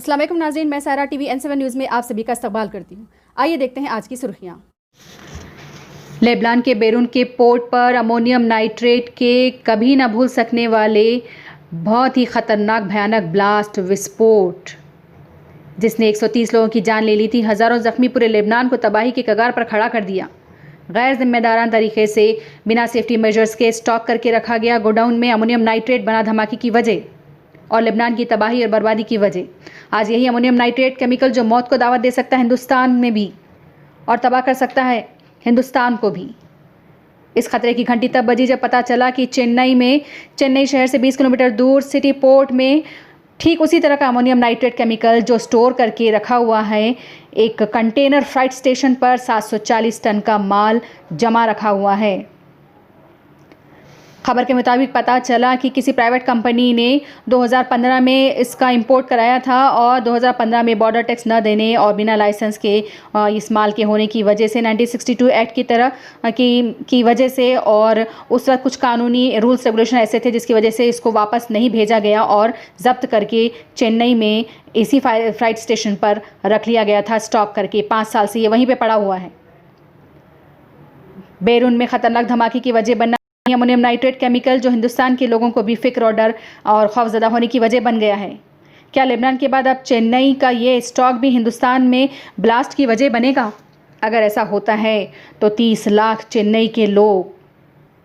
अस्सलाम वालेकुम नाज़रीन, मैं सारा टीवी N7 न्यूज़ में आप सभी का इस्तकबाल करती हूँ। आइए देखते हैं आज की सुर्खियाँ। लेबनान के बेरून के पोर्ट पर अमोनियम नाइट्रेट के कभी ना भूल सकने वाले बहुत ही ख़तरनाक भयानक ब्लास्ट विस्फोट जिसने 130 लोगों की जान ले ली थी, हज़ारों ज़ख्मी पूरे लेबनान को तबाही के कगार पर खड़ा कर दिया। गैर जिम्मेदाराना तरीके से बिना सेफ्टी मेजर्स के स्टॉक करके रखा गया गोडाउन में अमोनियम नाइट्रेट बना धमाके की वजह और लेबनान की तबाही और बर्बादी की वजह। आज यही अमोनियम नाइट्रेट केमिकल जो मौत को दावत दे सकता है हिंदुस्तान में भी और तबाह कर सकता है हिंदुस्तान को भी। इस खतरे की घंटी तब बजी जब पता चला कि चेन्नई शहर से 20 किलोमीटर दूर सिटी पोर्ट में ठीक उसी तरह का अमोनियम नाइट्रेट केमिकल जो स्टोर करके रखा हुआ है एक कंटेनर फ्राइट स्टेशन पर 740 टन का माल जमा रखा हुआ है। खबर के मुताबिक पता चला कि किसी प्राइवेट कंपनी ने 2015 में इसका इंपोर्ट कराया था और 2015 में बॉर्डर टैक्स न देने और बिना लाइसेंस के इस माल के होने की वजह से 1962 एक्ट की तरह की वजह से और उस वक्त कुछ कानूनी रूल्स रेगुलेशन ऐसे थे जिसकी वजह से इसको वापस नहीं भेजा गया और ज़ब्त करके चेन्नई में इसी फ्राइट स्टेशन पर रख लिया गया था स्टॉक करके। 5 साल से ये वहीं पर पड़ा हुआ है। बेरून में ख़तरनाक धमाके की वजह बनना अमोनियम नाइट्रेट केमिकल जो हिंदुस्तान के लोगों को भी फिक्र और डर और खौफजदा होने की वजह बन गया है। क्या लेबनान के बाद अब चेन्नई का ये स्टॉक भी हिंदुस्तान में ब्लास्ट की वजह बनेगा? अगर ऐसा होता है तो 30 लाख चेन्नई के लोग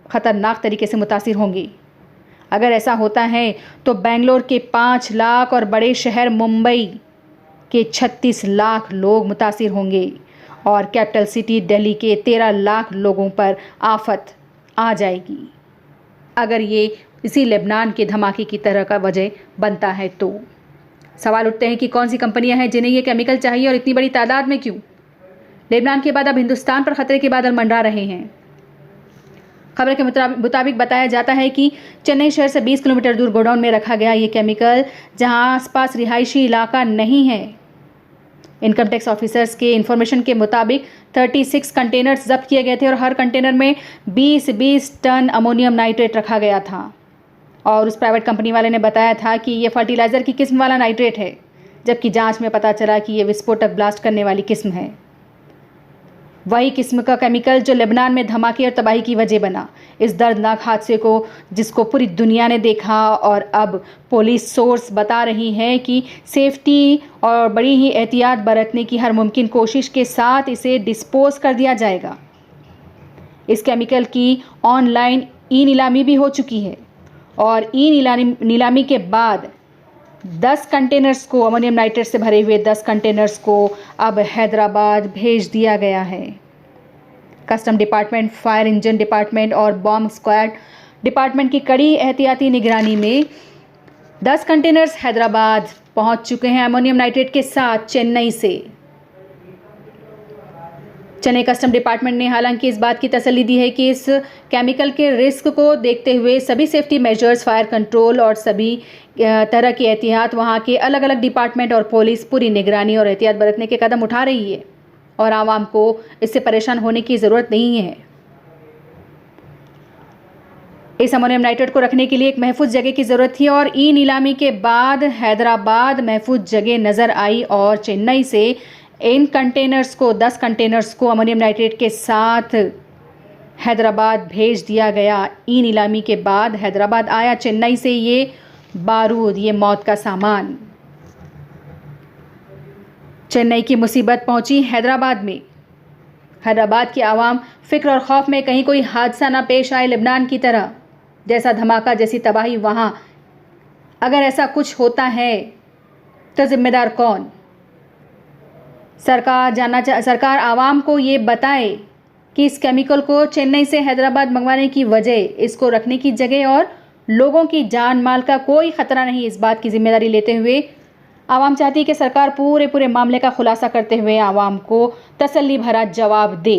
ख़तरनाक तरीके से मुतासिर होंगे। अगर ऐसा होता है तो बेंगलोर के 5 लाख और बड़े शहर मुंबई के 36 लाख लोग मुतासिर होंगे और कैपिटल सिटी दिल्ली के 13 लाख लोगों पर आफत आ जाएगी अगर ये इसी लेबनान के धमाके की तरह का वजह बनता है। तो सवाल उठते हैं कि कौन सी कंपनियां हैं जिन्हें ये केमिकल चाहिए और इतनी बड़ी तादाद में क्यों? लेबनान के बाद अब हिंदुस्तान पर खतरे के बादल मंडरा रहे हैं। खबर के मुताबिक बताया जाता है कि चेन्नई शहर से 20 किलोमीटर दूर गोडाउन में रखा गया ये केमिकल जहां आसपास रिहायशी इलाका नहीं है। इनकम टैक्स ऑफिसर्स के इंफॉर्मेशन के मुताबिक 36 कंटेनर्स जब्त किए गए थे और हर कंटेनर में 20-20 टन अमोनियम नाइट्रेट रखा गया था और उस प्राइवेट कंपनी वाले ने बताया था कि ये फर्टिलाइज़र की किस्म वाला नाइट्रेट है, जबकि जांच में पता चला कि ये विस्फोटक ब्लास्ट करने वाली किस्म है। वही किस्म का केमिकल जो लेबनान में धमाके और तबाही की वजह बना। इस दर्दनाक हादसे को जिसको पूरी दुनिया ने देखा और अब पुलिस सोर्स बता रही है कि सेफ्टी और बड़ी ही एहतियात बरतने की हर मुमकिन कोशिश के साथ इसे डिस्पोज कर दिया जाएगा। इस केमिकल की ऑनलाइन ई नीलामी भी हो चुकी है और ई नीलामी के बाद 10 कंटेनर्स को अमोनियम नाइट्रेट से भरे हुए 10 कंटेनर्स को अब हैदराबाद भेज दिया गया है। Custom department, fire engine department और बॉम्ब स्क्वाड डिपार्टमेंट की कड़ी एहतियाती निगरानी में 10 कंटेनर्स हैदराबाद पहुंच चुके हैं अमोनियम नाइट्रेट के साथ चेन्नई से। चेन्नई कस्टम डिपार्टमेंट ने हालांकि इस बात की तसल्ली दी है कि इस केमिकल के रिस्क को देखते हुए सभी सेफ्टी मेजर्स, फायर कंट्रोल और सभी तरह की एहतियात वहां के अलग अलग डिपार्टमेंट और पुलिस पूरी निगरानी और एहतियात बरतने के कदम उठा रही है और आवाम को इससे परेशान होने की ज़रूरत नहीं है। इस अमोनियम नाइट्रेट को रखने के लिए एक महफूज जगह की ज़रूरत थी और ई नीलामी के बाद हैदराबाद महफूज जगह नज़र आई और चेन्नई से इन कंटेनर्स को 10 कंटेनर्स को अमोनियम नाइट्रेट के साथ हैदराबाद भेज दिया गया। ई नीलामी के बाद हैदराबाद आया चेन्नई से ये बारूद, ये मौत का सामान। चेन्नई की मुसीबत पहुंची हैदराबाद में। हैदराबाद की आवाम फिक्र और खौफ में कहीं कोई हादसा ना पेश आए लेबनान की तरह, जैसा धमाका, जैसी तबाही वहाँ। अगर ऐसा कुछ होता है तो जिम्मेदार कौन? सरकार आवाम को ये बताए कि इस केमिकल को चेन्नई से हैदराबाद मंगवाने की वजह, इसको रखने की जगह और लोगों की जान माल का कोई ख़तरा नहीं, इस बात की जिम्मेदारी लेते हुए आवाम चाहती है कि सरकार पूरे मामले का खुलासा करते हुए आवाम को तसल्ली भरा जवाब दे।